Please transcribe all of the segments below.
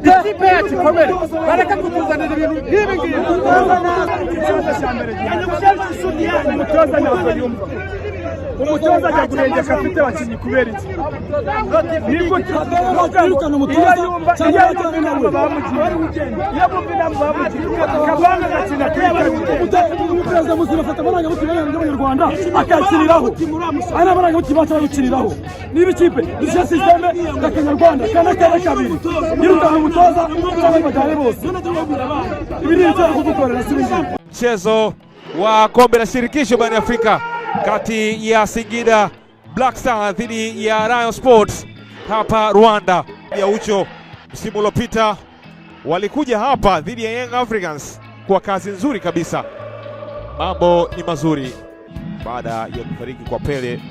ikipe ya gikomere bareka kutuzanira ibintu nk'ibi ngibi. Umutoza ntabwo yumva, umutoza ajya kurengeka afite abakinnyi kubera iki? Niko twirukana umutoza cyangwa inama bamugiye, iyo bumva inama bamugiye kabana gakina umutoza muzima afata amaranga mutima y'Abanyarwanda akakiriraho, ari amaranga mutima cy'abakiriraho. Niba ikipe dushyira systeme ya Kanyarwanda kana kabiri yirukana umutoza cyangwa bajyane bose, ibi ni icyo kudukorera siringi. Mchezo wa kombe la shirikisho barani Afrika kati ya Singida Black Stars dhidi ya Rayon Sports hapa Rwanda. Ya Ucho msimu uliopita walikuja hapa dhidi ya Young Africans kwa kazi nzuri kabisa. Mambo ni mazuri baada ya kufariki kwa Pele.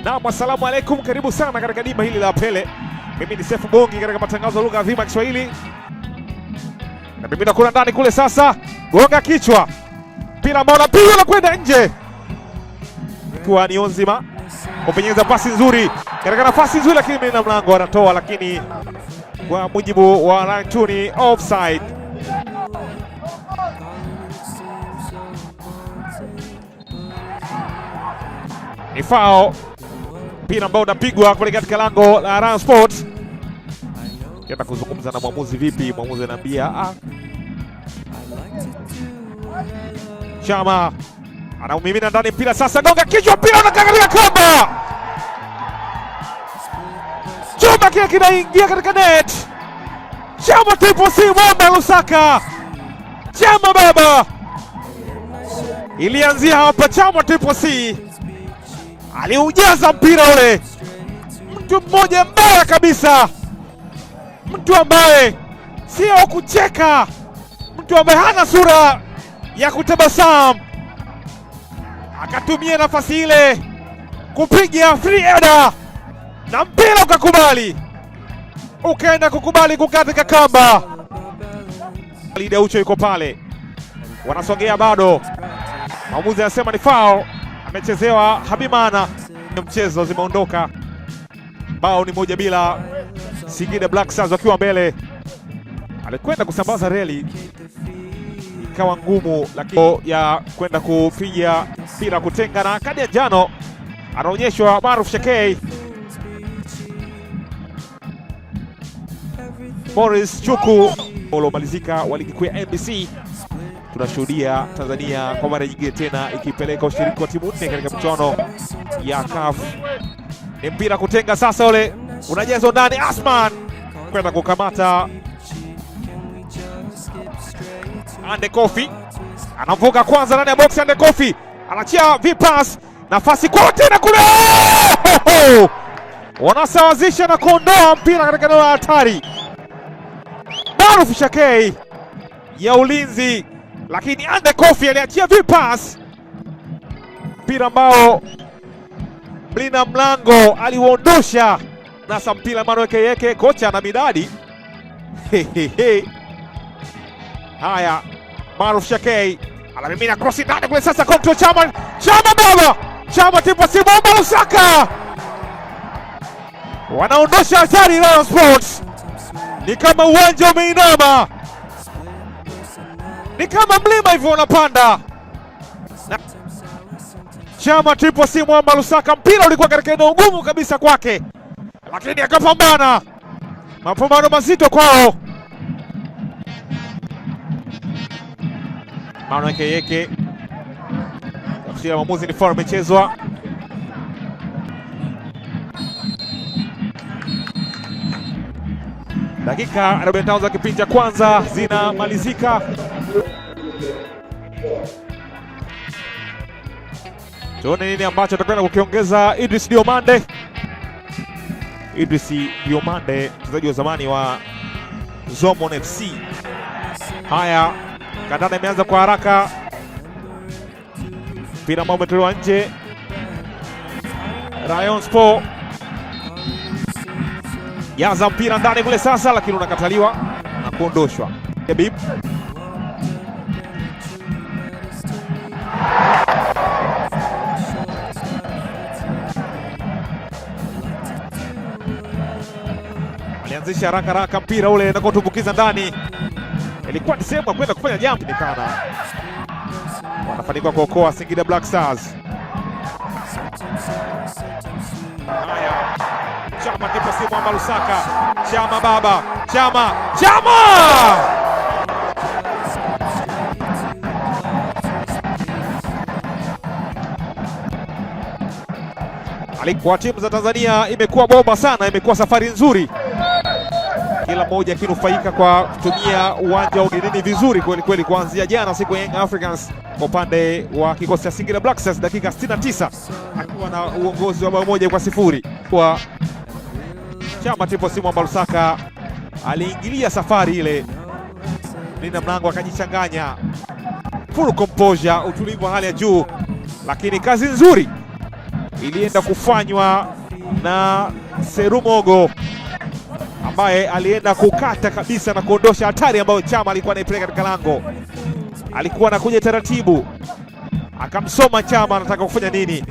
Naam, assalamu alaikum, karibu sana katika dimba hili la Pele. Mimi ni Sefu Bongi katika matangazo ya lugha adhimu ya Kiswahili. Na mimi nakula ndani kule sasa, gonga kichwa. Mpira ambao unapigwa na kwenda nje. Ikiwa ni Onzima kupenyeza pasi nzuri katika nafasi nzuri, lakini mlinda mlango anatoa, lakini kwa mujibu wa Rantuni offside. Ni foul. Mpira ambao unapigwa kule katika lango la Rayon Sports. Kienda kuzungumza na mwamuzi vipi, mwamuzi anambia Chama anaumimina ndani mpira sasa, gonga kichwa, mpira unakangalia kamba. Chuma kile kinaingia katika net. Chama Triple C Mwamba Lusaka. Chama baba. Ilianzia hapa, Chama Triple C aliujaza mpira ule. Mtu mmoja mbaya kabisa, mtu ambaye sio kucheka, mtu ambaye hana sura ya kutabasamu, akatumia nafasi ile kupiga free header na mpira ukakubali, ukaenda kukubali kukatika kamba. Lida Ucho yuko pale, wanasogea bado, mwamuzi anasema ni foul, amechezewa Habimana. Mchezo zimeondoka, bao ni 1-0, Singida Black Stars wakiwa mbele. Alikwenda kusambaza reli ikawa ngumu, lakini ya kwenda kupiga mpira kutenga, na kadi ya njano anaonyeshwa Maruf Shakei. Morris Chuku uliomalizika wa ligi kuu ya NBC. Tunashuhudia Tanzania kwa mara nyingine tena ikipeleka ushiriki wa timu 4 katika michuano ya CAF. Ni mpira kutenga sasa, ule unajezwa ndani, Asman kwenda kukamata. Ande Kofi anavuka kwanza ndani ya box. Ande Kofi anachia vipas, nafasi kwa tena kule, wanasawazisha na kuondoa mpira katika eneo la hatari. Maruf Shakei ya ulinzi, lakini Ande Kofi aliachia vipas, mpira ambao mlinda mlango aliuondosha. Nasa mpira Manuel Yeke, kocha na midadi. Haya, Maruf Shakei anamimina cross ndani kule sasa, control Chama baba, Chama Triple C Mwamba Lusaka wanaondosha hatari. Rayon Sports ni kama uwanja umeinama, ni kama mlima hivyo unapanda. Chama Triple C Mwamba Lusaka, mpira ulikuwa katika eneo gumu kabisa kwake, lakini akapambana. Mapambano mazito kwao. Manuel Yeke tafsiri mwamuzi ni foul imechezwa. Dakika 45 za kipindi cha kwanza zinamalizika. Tuone nini ambacho atakwenda kukiongeza Idris Diomande. Idris Diomande, mchezaji wa zamani wa Zomon FC. Haya, kandanda imeanza kwa haraka, mpira ambao umetolewa nje. Rayon Sports yaza mpira ndani kule sasa, lakini unakataliwa na kuondoshwa. Habib anzisha haraka mpira ule na kutumbukiza ndani. Ilikuwa ni sehemu ya kwenda kufanya jambo nikana. Wanafanikiwa kuokoa Singida Black Stars. Haya. Chama kipa si Mwamba Lusaka. Chama baba. Chama. Alikuwa timu za Tanzania imekuwa bomba sana, imekuwa safari nzuri. Kila mmoja akinufaika kwa kutumia uwanja wa ugenini vizuri kweli kuanzia jana siku ya Young Africans kwa upande wa kikosi cha Singida Black Stars dakika 69 akiwa na uongozi wa bao 1-0 kwa Chama Tipo Simu Mwamba Lusaka aliingilia safari ile. Linda mlango akajichanganya. Full composure, utulivu wa hali ya juu, lakini kazi nzuri ilienda kufanywa na Serumogo ambaye alienda kukata kabisa na kuondosha hatari ambayo Chama alikuwa anaipeleka katika lango. Alikuwa anakuja taratibu, akamsoma Chama anataka kufanya nini,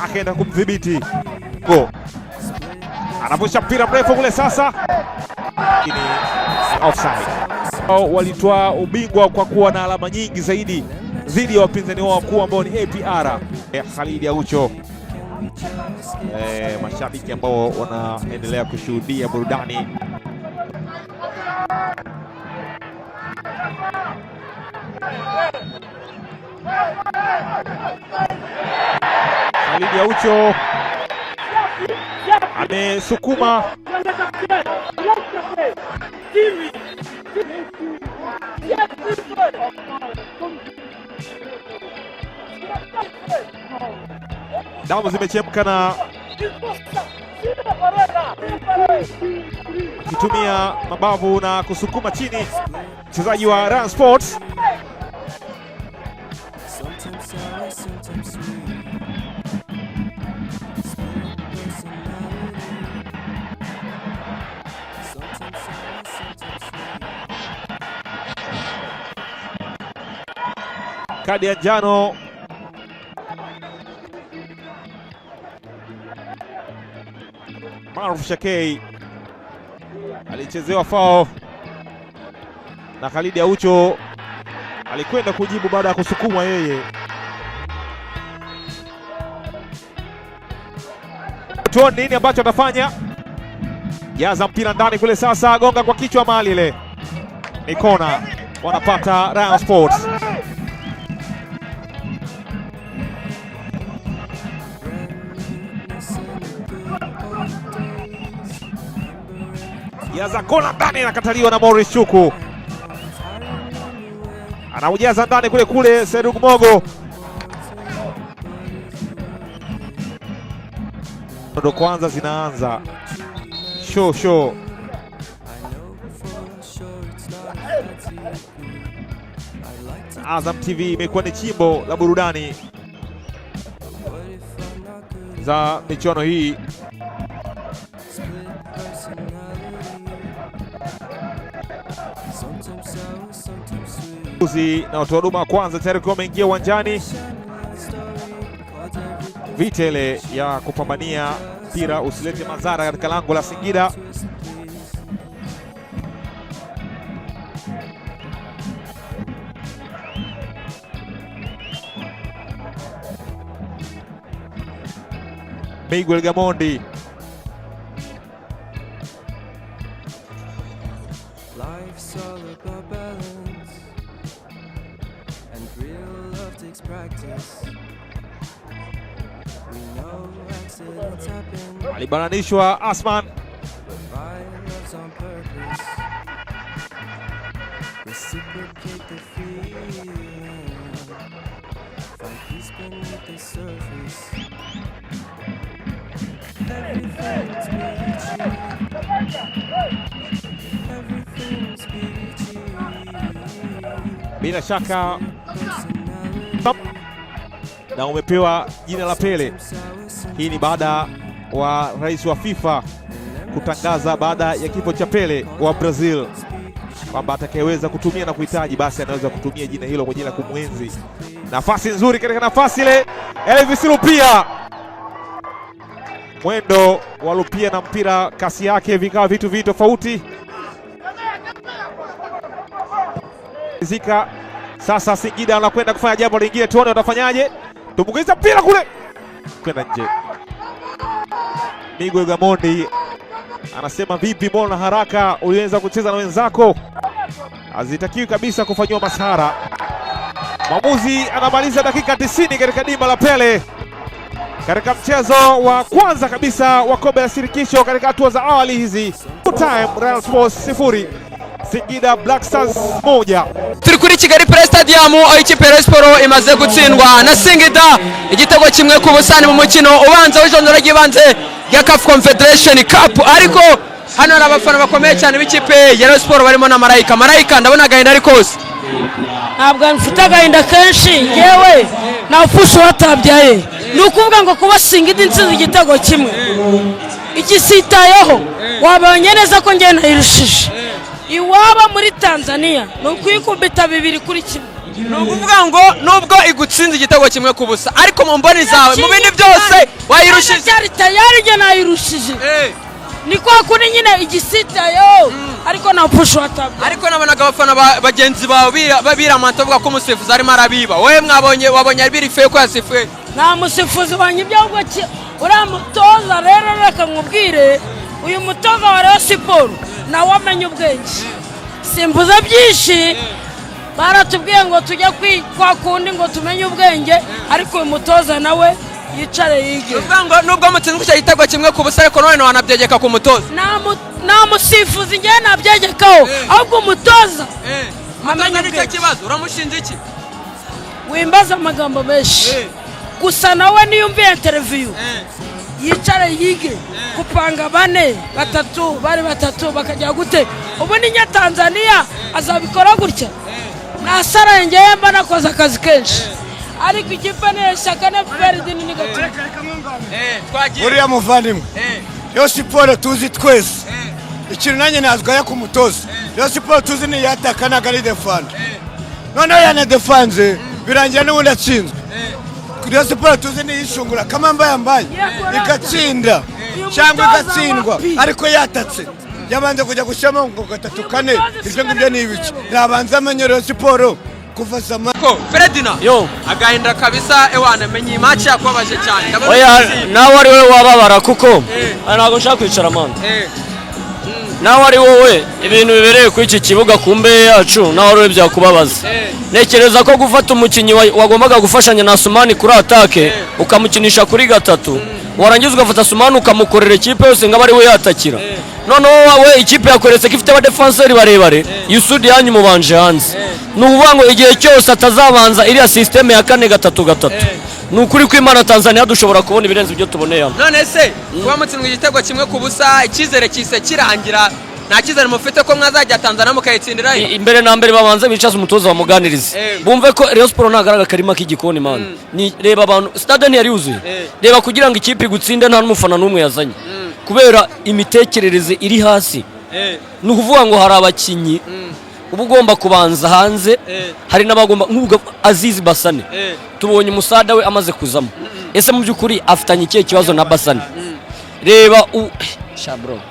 akaenda kumdhibiti. Anavusha mpira mrefu kule sasa, lakini offside. Walitoa ubingwa kwa kuwa na alama nyingi zaidi dhidi ya wapinzani wao wakuu ambao ni APR. Khalid Aucho. Mashabiki ambao wanaendelea kushuhudia burudani. Khalid Aucho amesukuma damu zimechemka na kitumia mabavu na kusukuma chini mchezaji wa Ryan Sports. Kadi ya njano Maruf Shakei alichezewa foul na Khalid Aucho alikwenda kujibu baada ya kusukumwa yeye. Tuone nini ambacho atafanya. Jaza mpira ndani kule sasa, gonga kwa kichwa mali ile. Ni kona, wanapata Ryan Sports. Jaza kona ndani, nakataliwa na Morris Chuku. Anaujaza ndani kule Serumogo. Ndo kwanza zinaanza show. Azam TV imekuwa ni chimbo la burudani za michuano hii. Na watu wa huduma kwanza tayari kwa wameingia uwanjani. Vitele ya kupambania mpira usilete madhara katika lango la Singida. Miguel Gamondi. Alibananishwa Asman. Bila shaka na umepewa jina la Pele. Hii ni baada wa rais wa FIFA kutangaza baada ya kifo cha Pele wa Brazil kwamba atakayeweza kutumia na kuhitaji basi anaweza kutumia jina hilo kwa ajili ya kumwenzi. Nafasi nzuri katika nafasi ile, Elvis Rupia mwendo wa Lupia na mpira kasi yake vikawa vitu tofauti. Zika sasa Singida anakwenda kufanya jambo lingine, tuone watafanyaje. Tumbukiza mpira kule kwenda nje. Miguel Gamondi anasema vipi, mbona haraka uliweza kucheza na wenzako? Hazitakiwi kabisa kufanywa masahara. Mwamuzi anamaliza dakika 90 katika dimba la Pele katika mchezo wa kwanza kabisa wa kombe la shirikisho katika hatua za awali hizi. Time Real Sports 0 Singida Black Stars 1. Turi kuri Kigali Play Stadium aho ikipe ya Sport imaze gutsindwa na Singida igitego kimwe ku busani mu mukino ubanza w'ijoro ry'ibanze ya CAF Confederation Cup. Ariko hano hari abafana bakomeye cyane b'ikipe ya Sport barimo na Marayika ndabona agahinda ari kose. Ntabwo mfite agahinda kenshi yewe na ufusho watabyaye. Ni ukuvuga ngo kuba Singida insinzi igitego kimwe igisitayeho wabonye neza ko ngena irushije iwaba muri Tanzania no kwikubita 2-1. No kuvuga ngo nubwo igutsinze igitego kimwe ku busa ariko mu mboni zawe mu bindi byose wayirushije. Cyari tayari nge nayirushije. Ni kwa kuri nyine igisitayeho ariko na ufusho watabyaye. Ariko nabonaga abafana bagenzi bawe babiramanto bavuga ko umusifuzi arimo arabiba. Wewe wabonye abiri fe ko yasifuye. Nta musifuzi wanye byahubwo uramutoza rero reka nkubwire uyu mutoza wa Rayon Sport nawe amenye ubwenge. Simbuza byinshi baratubwiye ngo tujye kwa kundi ngo tumenye ubwenge ariko uyu mutoza nawe yicare yige. Nubwo mutsinzwe cyo igitego kimwe ku busa ariko none wanabyegeka ku mutoza. Nta musifuzi nge nabyegekaho ahubwo umutoza amenye icyo kibazo. Uramushinja iki? Wimbaza amagambo menshi. Gusa nawe niyumviye interview yicare yige kupanga 4 3 bari 3 bakajya gute ubu ni nya Tanzania azabikora gutya nasara ngeye mba nakoze akazi kenshi ariko ikipe ne shaka ne Ferdinand ni gato twagiye uriya muvandimwe Rayon Sport tuzi twese ikintu nanjye nazwaya ku mutoza. Rayon Sport tuzi ni yataka na gari defense none yana defense birangiye n'ubundi atsinzwe. Rayon Sport tuzi ni yishungura kama mbaye ikatsinda cyangwa igatsindwa ariko yatatse yabanze kujya gushama ngo 3-4 ibyo ngibyo ni ibiki nabanza amenye Rayon Sport kuva sama ko Ferdinand agahinda kabisa ewana menye match yakobaje cyane. Oya nawe ari wowe wababara kuko ntabwo nshaka kwicara manda. Nawe ari wowe ibintu bibereye ku iki kibuga kumbe yacu nawe ari byakubabaza. Nekereza ko gufata umukinyi wagombaga gufashanya na Sumani kuri atake ukamukinisha kuri 3 warangiza ugafata Sumani ukamukorera ikipe yose ngaba ari we yatakira. Noneho wawe ikipe yakweretse ko ifite aba defenseur barebare Yusudi yanyu mubanje hanze. Nuvuga ngo igihe cyose atazabanza iriya system ya 4-3-3. Nukuri kw'Imana Tanzania dushobora kubona ibirenze ibyo tuboneye hano. None se kuba mutsinzwe igitego kimwe ku busa ikizere kise kirangira nta kizere mufite ko mwazajya Tanzania mukayitsindira imbere na mbere babanza bicaza umutoza bamuganirize bumve ko Rayon Sport nagaraga karima k'igikoni man ni reba abantu stade yari yuzuye reba kugira ngo ikipe gutsinde nta n'umufana n'umwe yazanye kubera imitekerereze iri hasi nukuvuga ngo hari abakinyi ubu ugomba kubanza hanze hari n'abagomba nk'ubwo Aziz Basane tubonye umusada we amaze kuzamo ese mu byukuri afitanye ikihe kibazo na Basane reba shabro